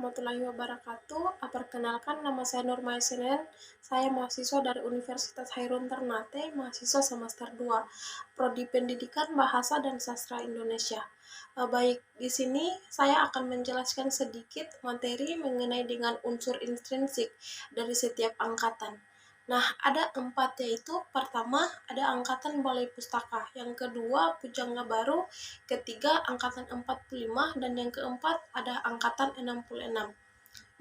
warahmatullahi wabarakatuh. Perkenalkan, nama saya Nurmaya Senen. Saya mahasiswa dari Universitas Hairun Ternate, mahasiswa semester 2, Prodi Pendidikan Bahasa dan Sastra Indonesia. Baik, di sini saya akan menjelaskan sedikit materi mengenai dengan unsur intrinsik dari setiap angkatan. Nah, ada 4, yaitu pertama ada angkatan Balai Pustaka, yang kedua Pujangga Baru, ketiga angkatan 45, dan yang keempat ada angkatan 66.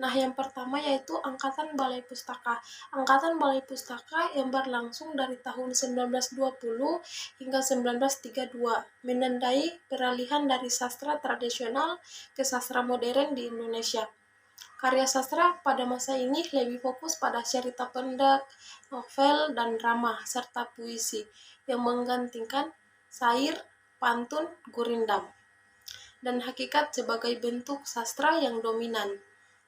Nah, yang pertama yaitu angkatan Balai Pustaka. Angkatan Balai Pustaka yang berlangsung dari tahun 1920 hingga 1932, menandai peralihan dari sastra tradisional ke sastra modern di Indonesia. Karya sastra pada masa ini lebih fokus pada cerita pendek, novel, dan drama, serta puisi yang menggantikan syair, pantun, gurindam, dan hakikat sebagai bentuk sastra yang dominan.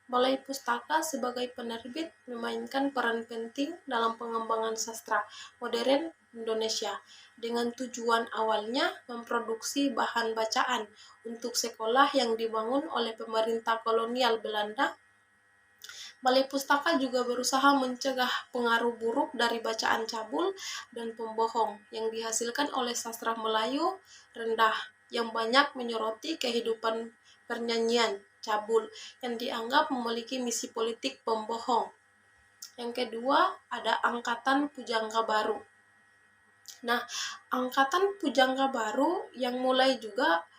Balai Pustaka sebagai penerbit memainkan peran penting dalam pengembangan sastra modern Indonesia, dengan tujuan awalnya memproduksi bahan bacaan untuk sekolah yang dibangun oleh pemerintah kolonial Belanda. Balai Pustaka juga berusaha mencegah pengaruh buruk dari bacaan cabul dan pembohong yang dihasilkan oleh sastra Melayu rendah yang banyak menyoroti kehidupan pernyanyian cabul yang dianggap memiliki misi politik pembohong. Yang kedua, ada Angkatan Pujangga Baru. Nah, Angkatan Pujangga Baru yang mulai juga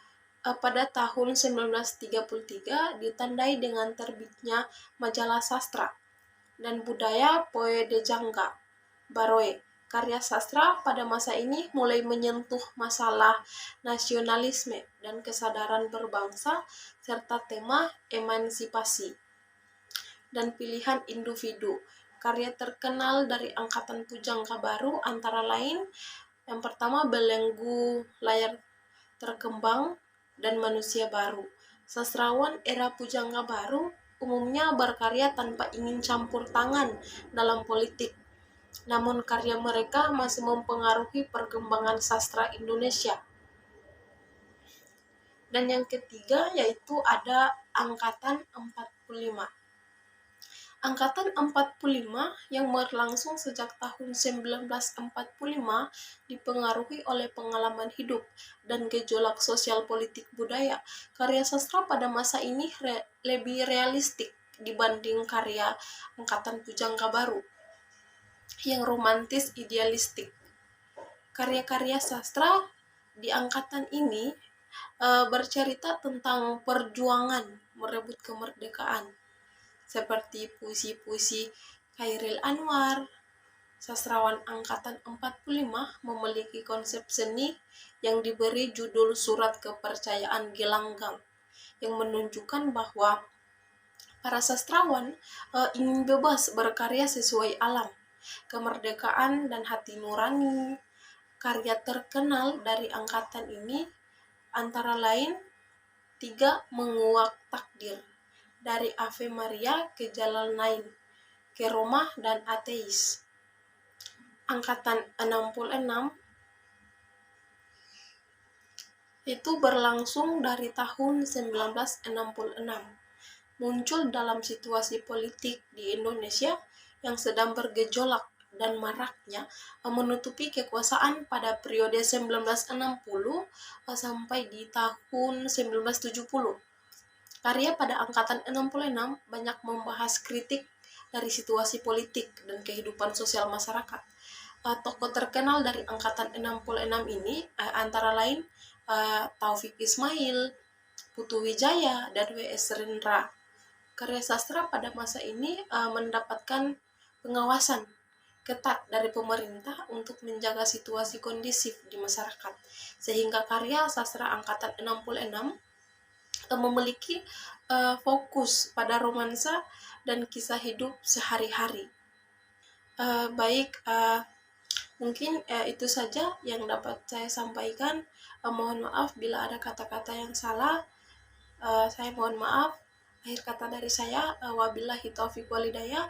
pada tahun 1933 ditandai dengan terbitnya majalah sastra dan budaya Poe de Jangga Baroe. Karya sastra pada masa ini mulai menyentuh masalah nasionalisme dan kesadaran berbangsa serta tema emansipasi dan pilihan individu. Karya terkenal dari Angkatan Pujangga Baru antara lain yang pertama Belenggu Layar Terkembang dan Manusia Baru. Sastrawan era Pujangga Baru umumnya berkarya tanpa ingin campur tangan dalam politik, namun karya mereka masih mempengaruhi perkembangan sastra Indonesia. Dan yang ketiga yaitu ada Angkatan 45. Angkatan 45 yang berlangsung sejak tahun 1945 dipengaruhi oleh pengalaman hidup dan gejolak sosial politik budaya. Karya sastra pada masa ini lebih realistik dibanding karya Angkatan Pujangga Baru yang romantis idealistik. Karya-karya sastra di angkatan ini bercerita tentang perjuangan merebut kemerdekaan, seperti puisi-puisi Chairil Anwar. Sastrawan Angkatan 45 memiliki konsep seni yang diberi judul Surat Kepercayaan Gelanggang, yang menunjukkan bahwa para sastrawan ingin bebas berkarya sesuai alam, kemerdekaan, dan hati nurani. Karya terkenal dari angkatan ini antara lain 3 Menguak Takdir, dari Ave Maria ke Jalalain, ke Roma, dan Ateis. Angkatan 66 itu berlangsung dari tahun 1966, muncul dalam situasi politik di Indonesia yang sedang bergejolak dan maraknya menutupi kekuasaan pada periode 1960 sampai di tahun 1970. Karya pada angkatan 66 banyak membahas kritik dari situasi politik dan kehidupan sosial masyarakat. Tokoh terkenal dari angkatan 66 ini antara lain Taufik Ismail, Putu Wijaya, dan W.S. Rendra. Karya sastra pada masa ini mendapatkan pengawasan ketat dari pemerintah untuk menjaga situasi kondisif di masyarakat, sehingga karya sastra angkatan 66 memiliki fokus pada romansa dan kisah hidup sehari-hari. Mungkin itu saja yang dapat saya sampaikan. Mohon maaf bila ada kata-kata yang salah. Saya mohon maaf. Akhir kata dari saya, wabillahi taufiq walhidayah.